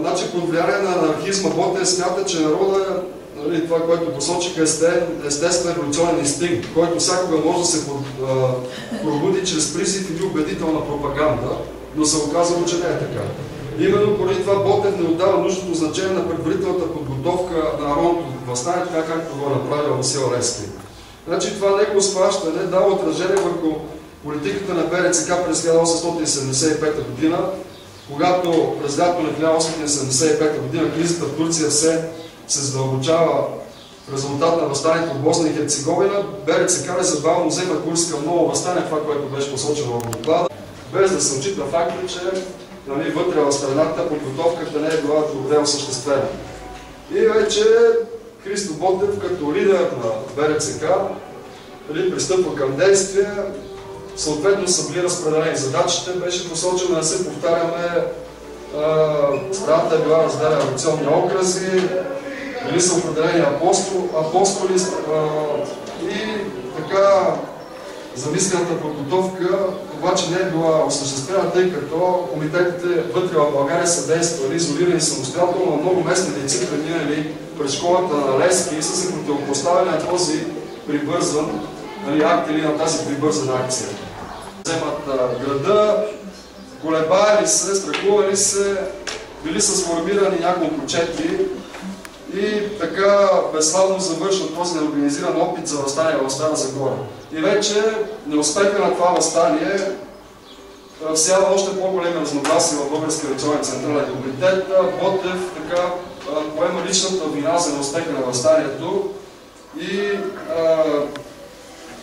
Значи, под влияние на анархизма Ботев смята, че народа, нали, това, което посочиха, естествен революционен инстинкт, който всякога може да се пробуди чрез призив или убедителна пропаганда, но се оказало, че не е така. Именно поради това Ботев не отдава нужното значение на предварителната подготовка на народното въстание, така както го направил Васил Левски. Значи, това негово схващане дава отражение върху политиката на БРЦК през 1875 година, когато през лято на 1875 година кризата в Турция се задълбочава в резултат на въстанието в Босна и Херцеговина, БРЦК незабавно взема курс към ново въстание, това, което беше посочено в доклада, без да се отчита факта, че вътре в страната подготовката не е била добре осъществена. И вече Христо Ботев, като лидер на БРЦК, пристъпва към действия. Съответно са били разпределени задачите. Беше посочено да се повтаряме, страната е била разделена в революционни окръзи, били са определени апостоли и така замислената подготовка обаче не е била осъществена, тъй като комитетите вътре в България са действали изолирани самостоятелно, но много местни дейци преминали през школата на Левски и са се противопоставили на този прибързан акт или на тази прибързана акция. Вземат града, колебали се, страхували се, били са сформирани няколко чети и така безславно завършва този неорганизиран опит за въстание в Стара Загора. И вече неуспеха на това въстание всява още по-големи разногласия в Българския революционен централен комитет. Ботев така поема личната вина за неуспеха на въстанието и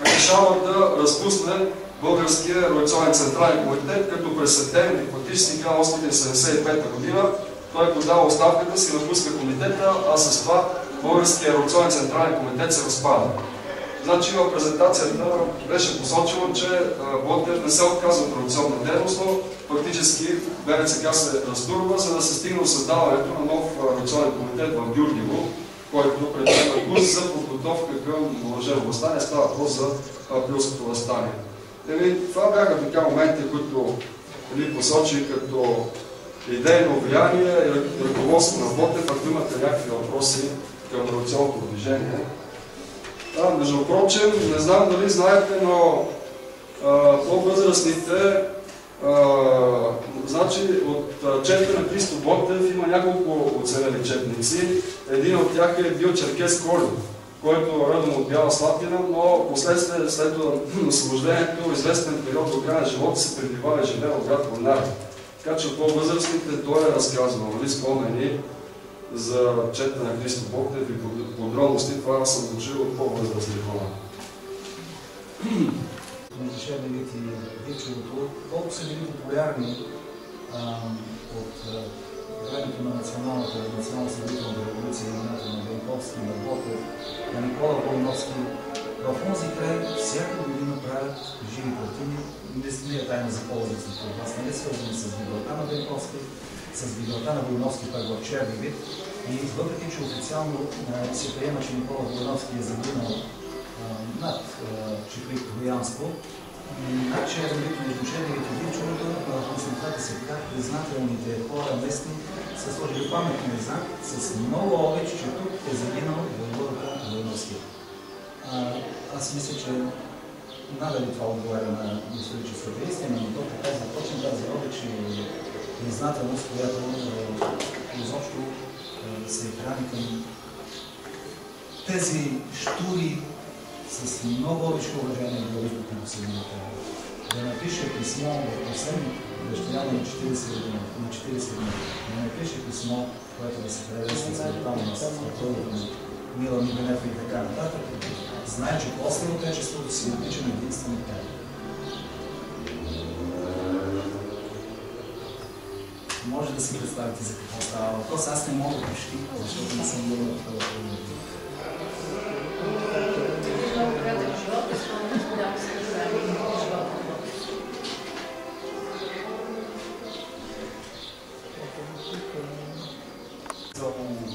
решава да разпусне Българския революционен централен комитет, като през септември, фактически 1875 година, той подава оставката си, напуска комитета, а с това Българския революционен централен комитет се разпада. Значи в презентацията беше посочено, че Ботев не се отказва от революционна дейност, но фактически БРЦК се разтурва, за да се стигне до създаването на нов революционен комитет в Гюргево, който предприема курс за подготовка към въоръжено въстание. Става въпрос за априлското въстание. Това бяха така моменти, които посочи като идейно влияние и ръководство на Ботев, ако имате някакви въпроси към революционното движение. Между прочим, не знам дали знаете, но по-възрастните, значи от чета на Христо Ботев има няколко оцелели четници. Един от тях е бил Черкес Колев, който е родом от Бяла Слатина, но последствие след освобождението, известен период до края на живота се пребива и живее в град Варна. Така че от по-възрастните той е разказвал спомени за чета на Христо Ботев и подробности. Това съм го чул от по-възрастни хора. Между Шебелит и Дичевото, колко са били популярни от времето на националната събудителна революция, имената на Бенковски, на Ботев, на Никола Войновски. В този край всяка година правят живи картини. Не е тайна за по-възрастните от вас, не е свързани с библиота на Бенковски, с библиота на Войновски, пак в черни вид. И въпреки, че официално се приема, че Никола Войновски е загинал над Чифлик-Боянско, над черни вид между Шебелит и Дичевото, концентрата се как признателните хора местни са сложили паметния знак с много обич, че тук е загинал войводата Войновски. Аз мисля, че надали това отговаря на историческата истина, но то показва точно тази обич и признателност, която изобщо се храни към тези штури с много обичко уважение на главите, които се минаха. Да напише писмо в последни дъщеря на 40 години, да напише писмо, което да се предаде с цветами на съвъртълното на Мила Мигенев и така нататък. Знае, че после отечеството си напича на единствени теми. Може да си представите за какво става въпрос. Аз не мога почти, защото не съм бил в това положение. Много кратък живот, изпълнен с голямо съдържание на живота.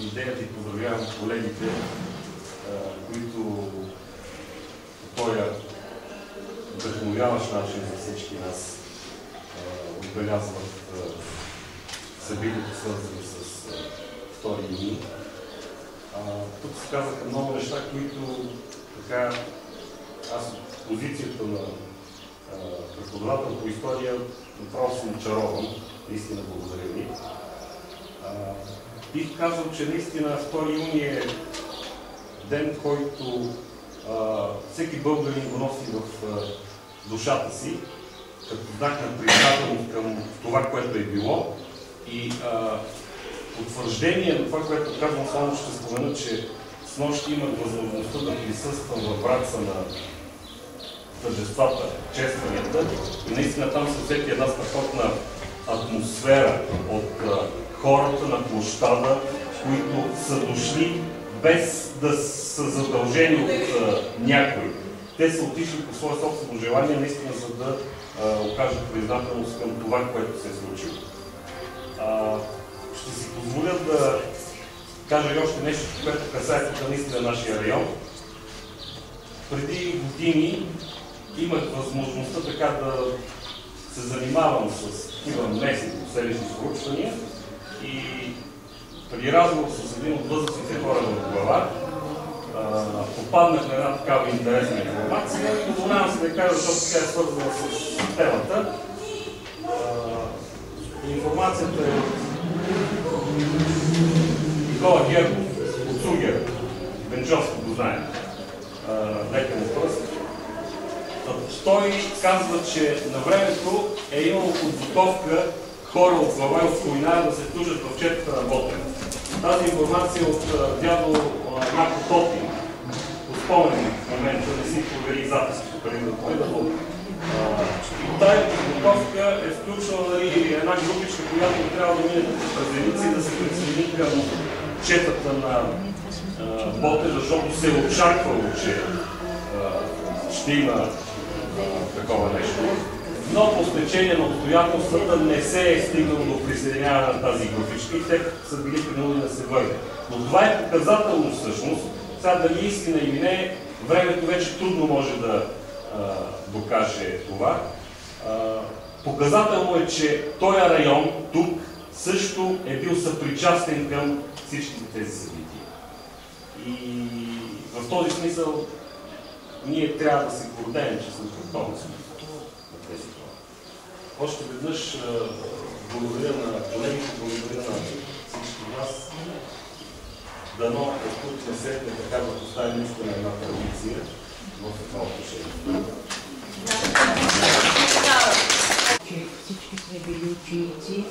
Идеята и поздравявам колегите, които този вдъхновяващ начин за всички нас отбелязват събитията, свързани с 2 юни. Тук се казаха много неща, които така аз от позицията на преподавател по история направо съм очарован. Наистина благодаря ви. Бих казал, че наистина 2 юни е ден, който всеки българин го носи в душата си, като знак на признателност към това, което е било. И потвърждение на това, което казвам, само ще спомена, че с нощи имах възможността да присъствам в Враца на тържествата, честванията. И наистина там се усети една страхотна атмосфера от хората на площада, които са дошли без да са задължени от някой. Те са отишли по свое собствено желание, наистина, за да окажат признателност към това, което се е случило. Ще си позволя да кажа и още нещо, което касае тук наистина нашия район. Преди години имах възможността така да се занимавам с такива местни селищни проучвания и при разговор с един от възрастните хора в глава попаднах на една такава интересна информация. Позволявам се да кажа, защото тя е свързана с темата. Информацията е от Никола Гергов, от Сугер, Бенчовско го знаем, лека му пръст. Той казва, че на времето е имало подготовка хора от глава и от Война да се втужат в четата на Ботев. Тази информация от дядо Марко Тотин, по спомен в момента, не си провери записките преди да поведа, но тази подготовка е включвала една групичка, която трябва да мине през единици и да се присъедини към четата на Ботев, защото се е очаквало, че ще има такова нещо. Но по стечение на обстоятелствата не се е стигнало до присъединяване на тази групичка и те са били принудени да се върнат. Но това е показателно всъщност. Сега дали истина или не, времето вече трудно може да докаже това. Показателно е, че този район тук също е бил съпричастен към всичките тези събития. И в този смисъл ние трябва да се гордеем, че сме в този смисъл на тези хора. Още веднъж благодаря на колегите, благодаря на всички вас. Дано от тук не се така да поставим наистина една традиция в това отношение. Всички сме били ученици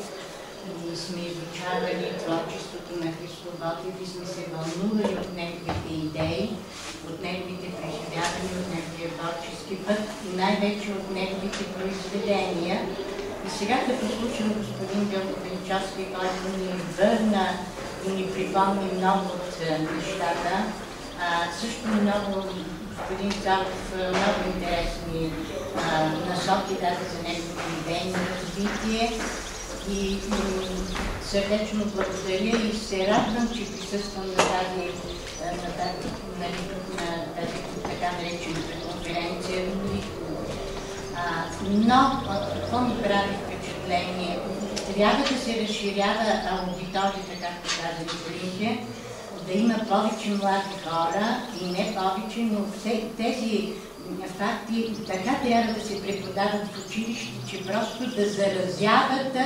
и сме изучавали творчеството на Христо Ботев и сме се вълнували от неговите идеи, от неговите преживявания, от неговия творчески път и най-вече от неговите произведения. И сега, като слушам господин Бенчовски, който ни върна и ни припомни много от нещата, също много господин Царов много интересни насоки даде за неговото идейно развитие и сърдечно благодаря и се радвам, че присъствам на тази така наречената конференция. Но какво ми прави впечатление? Трябва да се разширява аудиторията, както каза господинке, да има повече млади хора и не повече, но тези факти така трябва да се преподават в училище, че просто да заразяват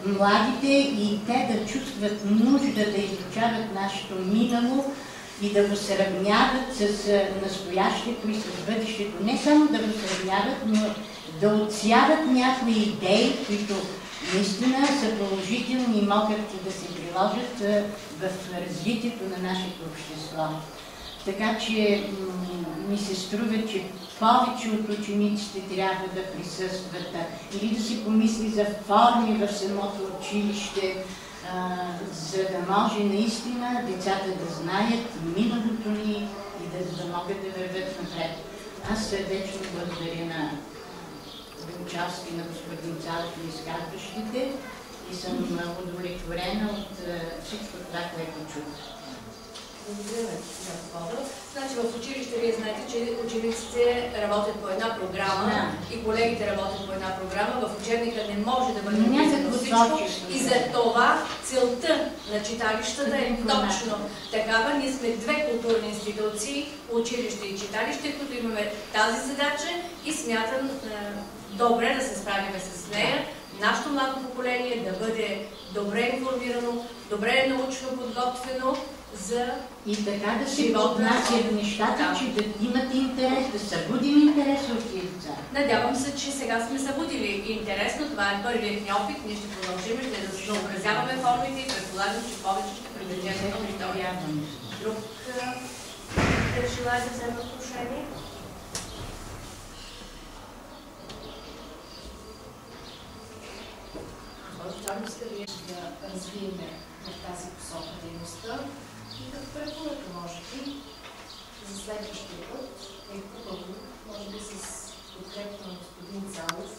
младите и те да чувстват нужда да изучават нашето минало и да го сравняват с настоящето и с бъдещето. Не само да го сравняват, но да отсяват някои идеи, които наистина са положителни и могат да се приложат в развитието на нашето общество. Така че ми се струва, че повече от учениците трябва да присъстват или да си помисли за форми в самото училище, за да може наистина децата да знаят миналото ни и да могат да вървят напред. Аз сърдечно благодаря на Бенчовски, на господин Царов и изказващите и съм удовлетворена от всичко това, което чух. Благодаря ви, госпожо. Значи в училище вие знаете, че учениците работят по една програма и колегите работят по една програма. В учебника не може да бъде написано всичко и за това целта на читалищата е точно такава. Ние сме две културни институции, училище и читалище, които имаме тази задача и смятам добре да се справим с нея. Нашето младо поколение да бъде добре информирано, добре научно подготвено за и така да се отнасят нещата, че да имат интерес, да събудим интерес от тези деца. Надявам се, че сега сме събудили интерес, но това е първият ни опит. Ние ще продължим, ще да съобразяваме формите и предполагам, че повече ще привлечем аудитория. Друг желая да вземе отношение? Да развием в тази посока дейността и като препоръка, може би, за следващия път е хубаво, може би с подкрепа на господин Цалов,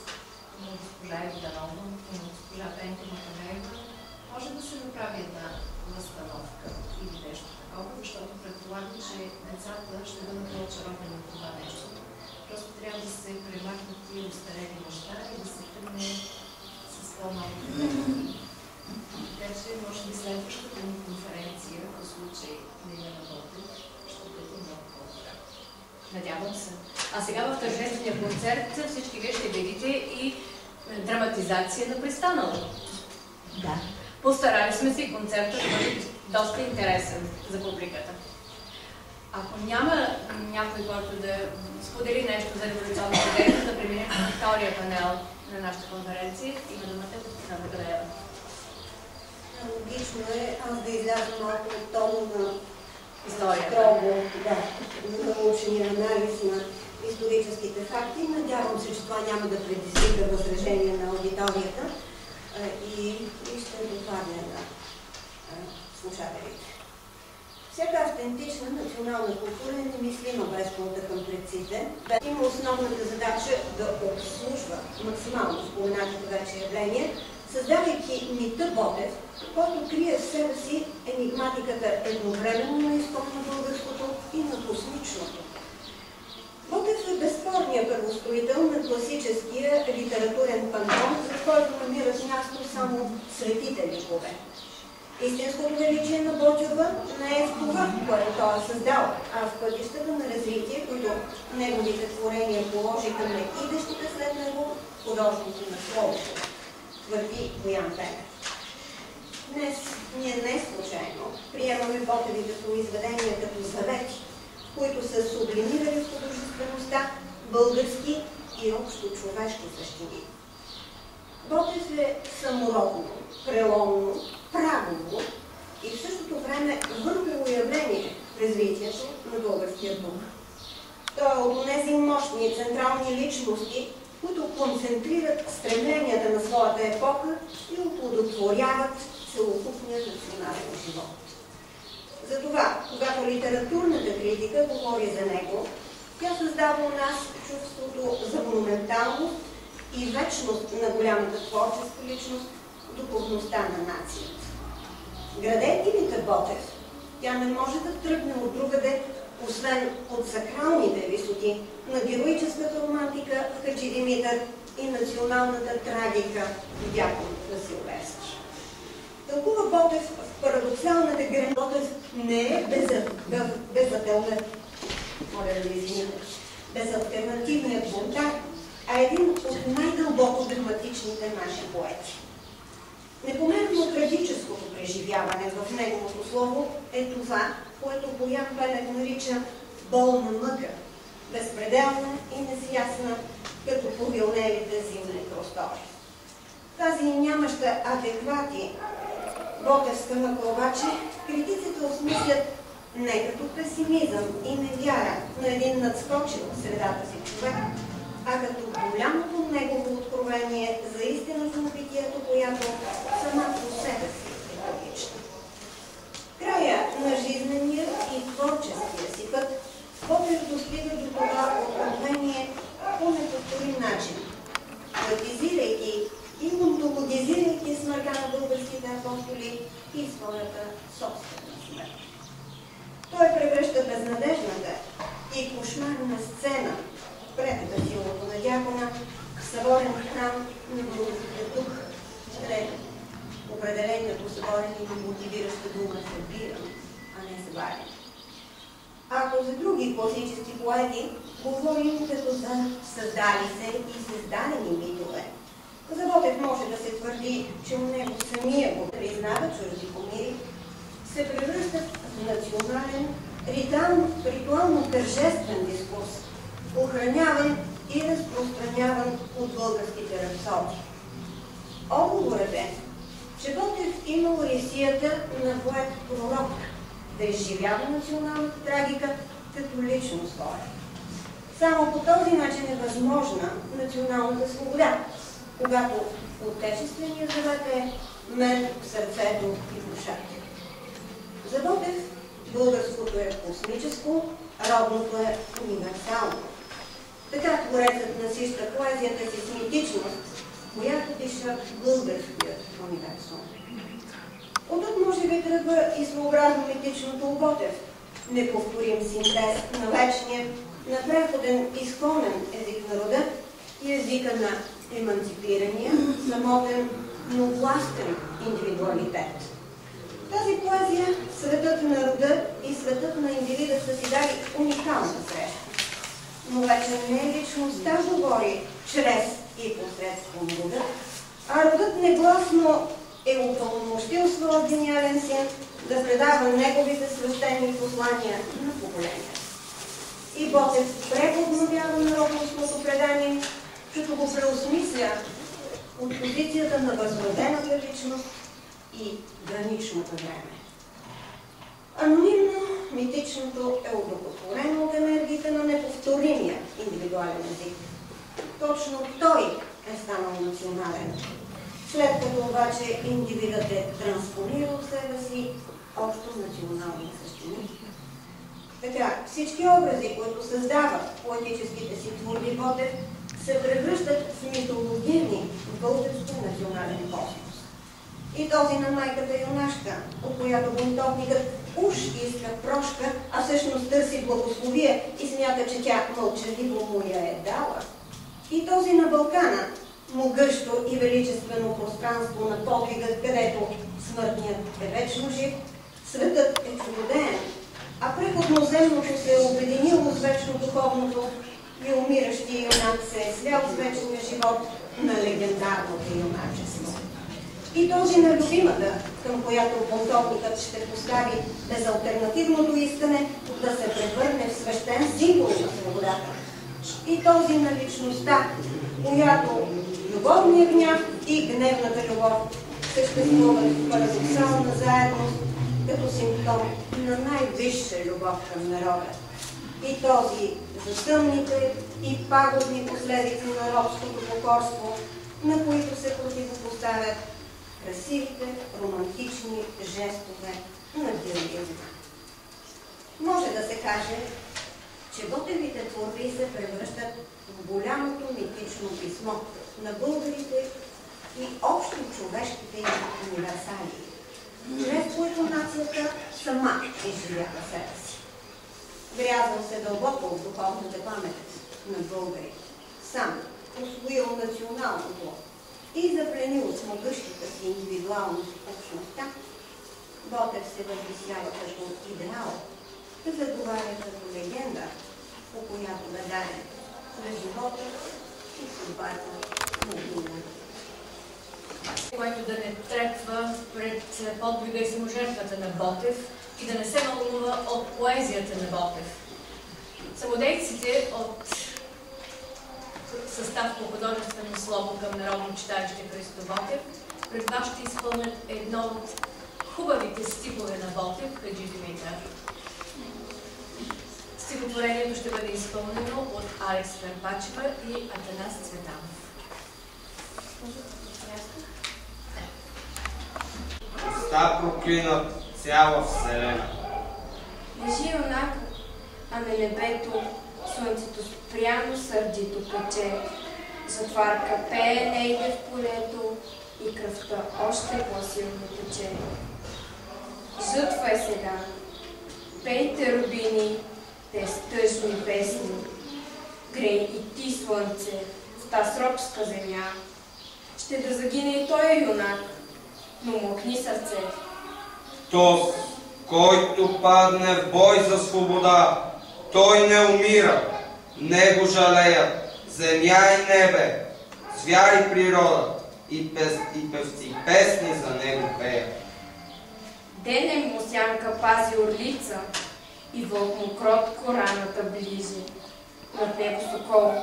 на госпожа Евданова и на госпожа Пенка Макамеева, може да се направи една възстановка или нещо такова, защото предполагам, че децата ще бъдат по-очаровани от това нещо. Просто трябва да се премахнат тия устарели неща и да се тръгне с по-малко техники. Така че, може би следващата ни конференция, в случай на Елена Ботев, ще бъде много по-добра. Надявам се. А сега в тържествения концерт всички вие ще видите и драматизация на пристанало. Да. Постарали сме се концерта да бъде доста интересен за публиката. Ако няма някой, който да сподели нещо за революционната дейност, да преминем към втория панел на нашата конференция, има думата на Магадалева. Логично е аз да изляза малко от тона на историята. Строго, да, на научния анализ на историческите факти. Надявам се, че това няма да предизвика възражение на аудиторията и ще допадне на слушателите. Всяка автентична национална култура е немислима без култа към предците. Има основната задача да обслужва максимално споменатото вече явление, създавайки мита Ботев, който крие в себе си енигматиката едновременно на изконно българското и на космичното. Ботев е безспорният първостроител на класическия литературен пантеон, за който намират място само светите ликове. Истинското величие на Ботева не е в това, което той е създал, а в пътищата на развитие, които неговите творения положиха на идещите след него художници на словото, твърди Боян Пенев. Днес ние не случайно приемаме Ботевите произведения като завети, които са сублимирали в художествеността български и общо човешки същини. Ботев е самородно, преломно, правилно и в същото време върхово явление в развитието на българския дух. Той е от тези мощни централни личности, които концентрират стремленията на своята епоха и оплодотворяват целокупния национален живот. Затова, когато литературната критика говори за него, тя създава у нас чувството за монументалност и вечност на голямата творческа личност, духовността на нацията. Градейки мита Ботев, тя не може да тръгне от другаде, освен от сакралните висоти на героическата романтика в Хаджи Димитър и националната трагика в Дякон Василевски. Тълкува Ботев в парадоксалната граница. Ботев не е безалтернативният бунтар, а един от най-дълбоко драматичните наши поети. Непомерно трагическото преживяване в неговото слово е това, което Боян Пенев нарича болна мъка, безпределна и несясна, като повилнелите зимни простори. Тази нямаща адеквати ботевска мъка обаче критиците осмислят не като песимизъм и невяра на един надскочил в средата си човек, а като голямото негово откровение за истината на битието, която сама по себе си е трагична. Края на жизнения и творческия си път Ботев достига до това откровение по неповторим начин, баптизирайки и монтологизирайки смъртта на българските апостоли и своята собствена смърт. Той превръща безнадежната и кошмарна сцена, предата силното на дякона, в съборен храм на българския дух, където определението съборен и мотивираща дума събирам, а не събарям. Ако за други класически поети говорим като за създали се и създадени митове, за Ботев може да се твърди, че у него самия го признава чужди помири, се превръщат в национален, ритуално тържествен дискурс, охраняван и разпространяван от българските рапсоди. Отговорът е, че Ботев имал рисията на поет-пророк да изживява националната трагика като лично своя. Само по този начин е възможна националната свобода, когато отечественият завет е мер в сърцето и в душата. За Ботев българското е космическо, родното е универсално. Така творецът насища поезията си с митичност, която диша българският универсум. Оттук може би тръгва и своеобразно митичното у Ботев, неповторим синтез на вечния, на преходен изконен език на рода и езика на еманципирания, самотен, но властен индивидуалитет. Тази поезия, светът на рода и светът на индивида са си дали уникална среща. Но вече не личността говори чрез и посредством рода, а родът негласно е упълномощил своя гениален син да предава неговите свещени послания на поколения. И Ботев преподновява народностното предание, като го преосмисля от позицията на възродената личност и граничното време. Анонимно митичното е удовлетворено от енергията на неповторимия индивидуален език. Точно той е станал национален, след като обаче индивидът е транспонирал в себе си общо национални същини. Така, всички образи, които създават поетическите си творби Ботев, се превръщат в митологични в български национален космос. И този на майката юнашка, от която бунтовникът уж иска прошка, а всъщност търси благословие и смята, че тя мълчаливо му я е дала. И този на Балкана, могъщо и величествено пространство на подвигът, където смъртният е вечно жив, светът е чудодеен, а преходноземното се е обединило с вечно духовното и умиращия юнак се е слял с вечния живот на легендарното юначество. И този на любимата, към която бунтовникът ще постави безалтернативното искане да се превърне в свещен символ на свободата. И този на личността, която любовният гняв и гневната любов съществуват в парадоксална заедност, като симптом на най-висша любов към народа. И този за тъмните и пагубни последици на робското покорство, на които се противопоставят красивите, романтични жестове на героизма. Може да се каже, че Ботевите творби се превръщат в голямото митично писмо на българите и общо човешките им универсали, чрез които нацията сама изживява себе си. Врязал се дълбоко в духовната памет на българите, сам усвоил националното и запленил с могъщата си индивидуалност общността, Ботев се възвисява като идеал, да заговаря като легенда, по която да даде на живота и съдбата на дума. Който да не трепва пред подвига и саможертвата на Ботев и да не се вълнува от поезията на Ботев. Самодейците от състав по художествено слово към Народно читалище Христо Ботев пред вас ще изпълнят едно от хубавите стихове на Ботев, Хаджи Димитър. Стихотворението ще бъде изпълнено от Алекс Ферпачева и Атанас Цветанов. Уста проклина цяла вселена. Лежи юнак, а на небето слънцето спряно сърдито пече. Затварка пее, не иде в полето и кръвта още по-силно тече. Жътва е сега, Пейте, рубини, тези тъжни песни. Грей и ти, слънце, в таз робска земя. Ще да загине и той е юнак, но мъкни сърце. Тос, който падне в бой за свобода, той не умира, него жалеят земя и небе, звяр и природа, и певци песни за него пеят. Денем му сянка пази орлица и вълк му кротко раната ближи. Над него сокол,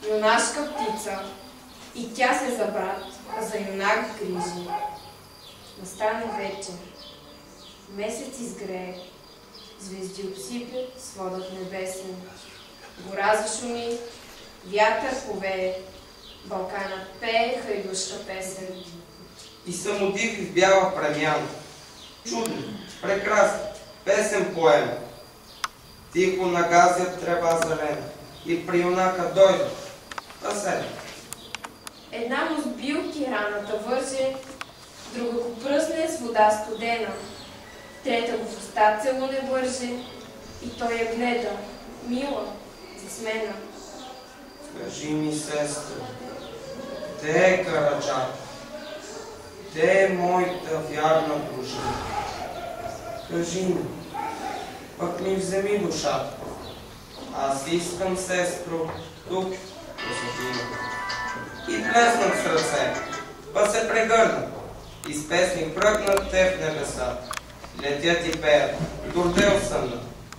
юнашка птица, и тя се за брат, а за юнак грижи. Настане вечер, месец изгрее, звезди обсипят сводът небесен. Гора зашуми, вятър повее, Балканът пее хайдушка песен. И самодиви в бяла премяна. Чудно, прекрасно, песен поема. Тихо нагазят трева зелена и при юнака дойде пасен. Една му с билки раната върже, друга го пръсне с вода студена, трета го в уста целуне върже и той я гледа, мила, засмена. Кажи ми, сестро, те е Караджа, те е моята вярна дружина. Кажи ми, пък ми вземи душата. Аз искам, сестро, тук да се и плеснат с ръце, па се прегърнат и с песни пръгнат те в небесата. Летят и пеят, гордел съм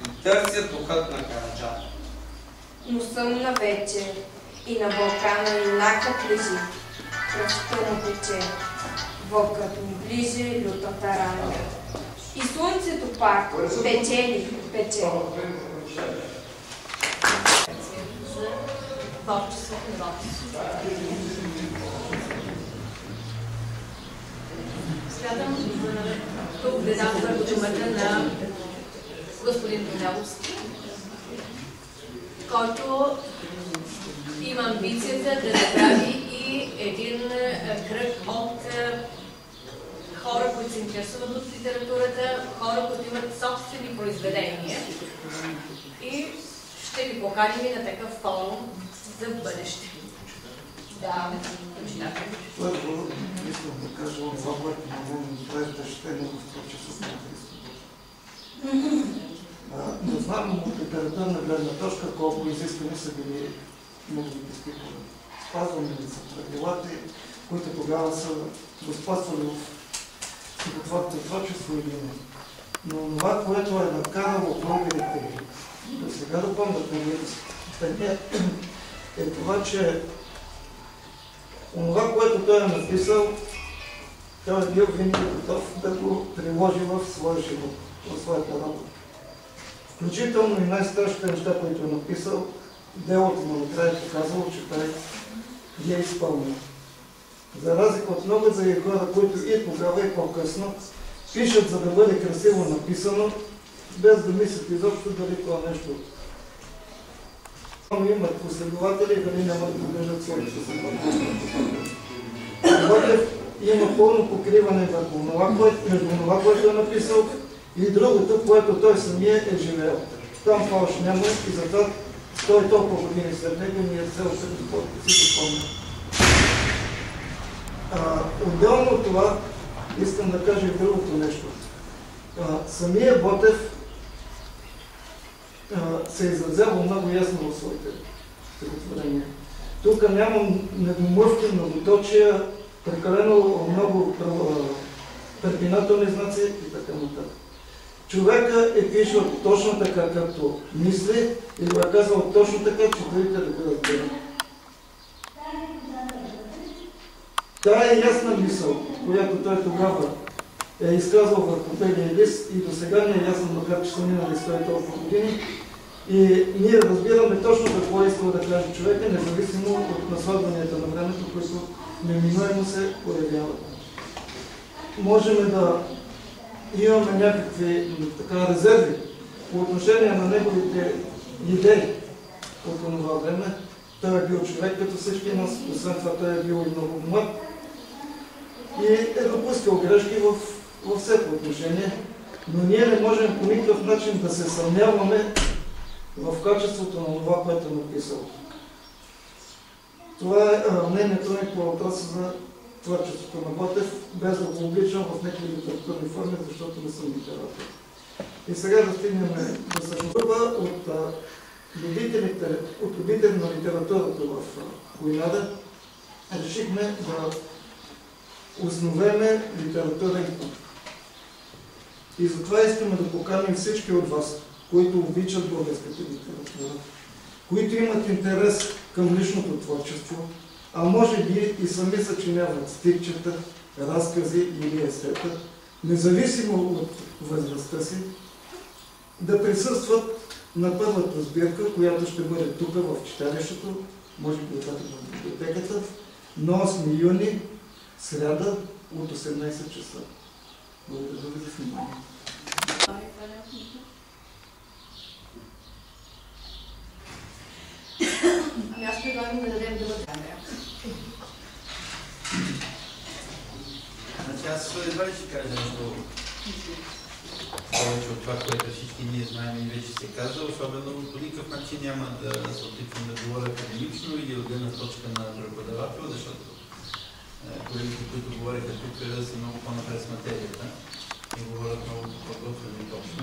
и търсят духът на Караджа. Но съмна вече и на Балкана юнакът лежи, кръвта му тече, вълкът му ближе лютата рана. И слънцето пак печели, печели. Смятам, тук да дам първо думата на господин Тоняловски, който има амбицията да направи и един кръг от хора, които се интересуват от литературата, хора, които имат собствени произведения и ще ви поканим и на такъв форум за бъдеще. Да, първо, искам да кажа от това, което на мен прави впечатление в творчеството на Христо. Не знам от литературна гледна точка колко изискани са били неговите стихове. Спазвани ли са правилата, които тогава са господствали в стихотворното творчество или не. Но това, което е накарало българите до сега да помнят на е това, че онова, което той е написал, той е бил винаги готов да го приложи в своя живот, в своята работа. Включително и най-страшните неща, които е написал, делото му накрая е показало, че той ги е изпълнил. За разлика от много за хора, които и тогава и по-късно пишат, за да бъде красиво написано, без да мислят изобщо дали това нещо имат последователи и дали нямат да държат своите последователи. Ботев има пълно покриване между това, което е написал и другото, което той самия е живеел. Там фалш няма и затова 100 толкова години след него ние цел се си спомня. Отделно от това искам да кажа и другото нещо. Самия Ботев се изразява много ясно в своите стихотворения. Тук нямам недомлъвки, многоточия, прекалено много препинателни знаци и така нататък. Човека е пишел точно така, както мисли и го е казал точно така, че другите да го разберат. Тая ясна мисъл, която той тогава е изказал върху белия лист и до сега не е ясно, макар че са минали 100 толкова години. И ние разбираме точно какво е искал да каже човека, независимо от наслагванията на времето, които неминуемо се появяват. Можем да имаме някакви резерви по отношение на неговите идеи от това време. Той е бил човек като всички нас, освен това той е бил и много млад и е допускал грешки във всяко отношение. но ние не можем по никакъв начин да се съмняваме в качеството на това, което е написал. Това е мнението ми по въпроса за творчеството на Ботев, без да го обличам в някакви литературни форми, защото не съм литератор. И сега да стигнем до същността от любители на литературата в Койнада, решихме да основеме литературен клуб. И затова искаме да поканим всички от вас, които обичат българската литература, които имат интерес към личното творчество, а може би и сами съчиняват стихчета, разкази или естета, независимо от възрастта си, да присъстват на първата сбирка, която ще бъде тук в читалището, може би в библиотеката, на 8 юни, сряда от 18 часа. Благодаря ви за внимание. Ами аз предлагам да дадем думата. Значи аз едва ли ще кажа нещо повече от това, което всички ние знаем и вече се каза, особено по никакъв начин няма да се опитвам да говоря академично или от гледна точка на преподавател, защото колегите, които говориха тук, са много по-напред с материята и говорят много по-готвено и точно.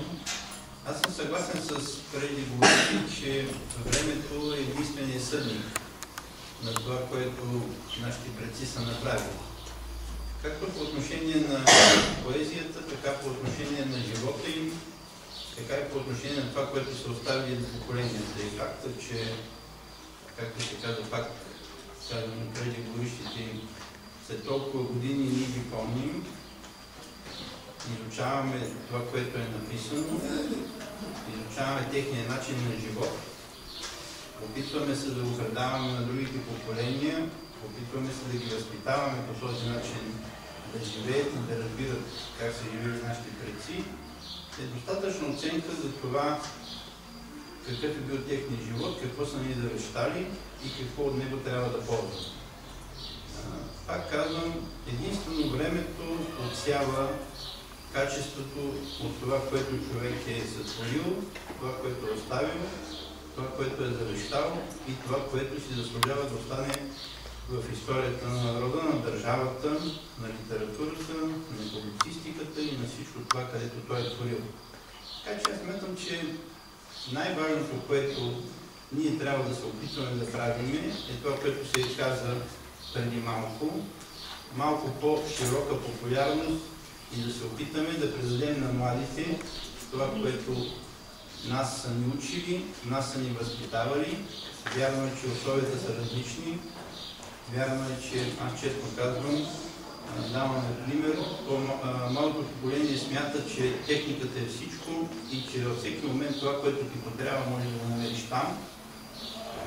Аз съм съгласен с преждеговоривши, че времето е единственият съдник на това, което нашите предци са направили. Както по отношение на поезията, така по отношение на живота им, така и по отношение на това, което са оставили на поколенията. И факта, че, както се казва, пак казвам преждеговорившите им, след толкова години ние ги помним, изучаваме това, което е написано, изучаваме техния начин на живот, опитваме се да го предаваме на другите поколения, опитваме се да ги възпитаваме по този начин да живеят и да разбират как са живели нашите предци, е достатъчна оценка за това какъв е бил техния живот, какво са ни завещали и какво от него трябва да ползваме. Пак казвам, единствено времето отсява качеството от това, което човек е сътворил, това, което е оставил, това, което е завещал и това, което си заслужава да остане в историята на народа, на държавата, на литературата, на публицистиката и на всичко това, където той е творил. Така че аз смятам, че най-важното, което ние трябва да се опитваме да правим, е това, което се каза преди малко по-широка популярност и да се опитаме да предадем на младите това, което нас са ни учили, нас са ни възпитавали. Вярно е, че условията са различни. Вярно е, че аз честно казвам, даваме пример, малото поколение смята, че техниката е всичко и че във всеки момент това, което ти потрябва, може да го намериш там.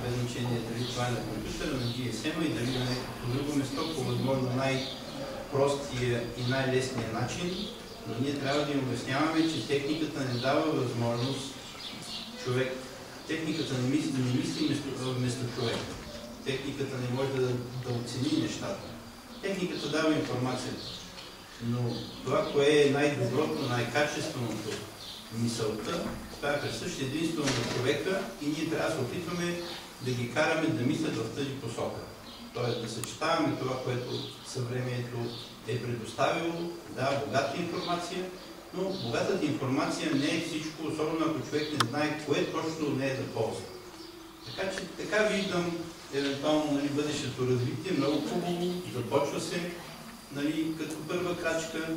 Без значение дали това е на компютъра, на GSM и дали на някакво друго место, по възможно най-простия и най-лесния начин, но ние трябва да им обясняваме, че техниката не дава възможност човек. Техниката не мисли вместо човек. Техниката не може да оцени нещата. Техниката дава информацията. Но това, кое е най-доброто, най-качественото мисълта, това е присъщо единствено на човека и ние трябва да се опитваме да ги караме да мислят в тази посока. Тоест да съчетаваме това, което съвремието е предоставило, да, богата информация, но богатата информация не е всичко, особено ако човек не знае кое точно не е да ползва. Така че така виждам евентуално бъдещето развитие, много хубаво, започва се като първа крачка,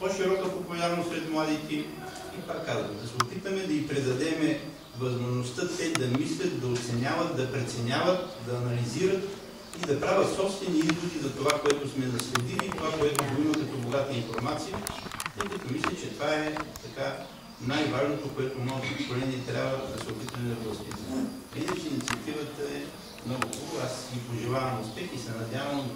по-широка популярност сред младите и пак казвам, да се опитаме да й предадем възможността те да мислят, да оценяват, да преценяват, да анализират и да правят собствени изводи за това, което сме наследили, това, което го има като богата информация, тъй като мисля, че това е така най-важното, което младото поколение трябва да се опитаме да възпитаме. Иначе инициативата е много хубава, аз ги пожелавам успех и се надявам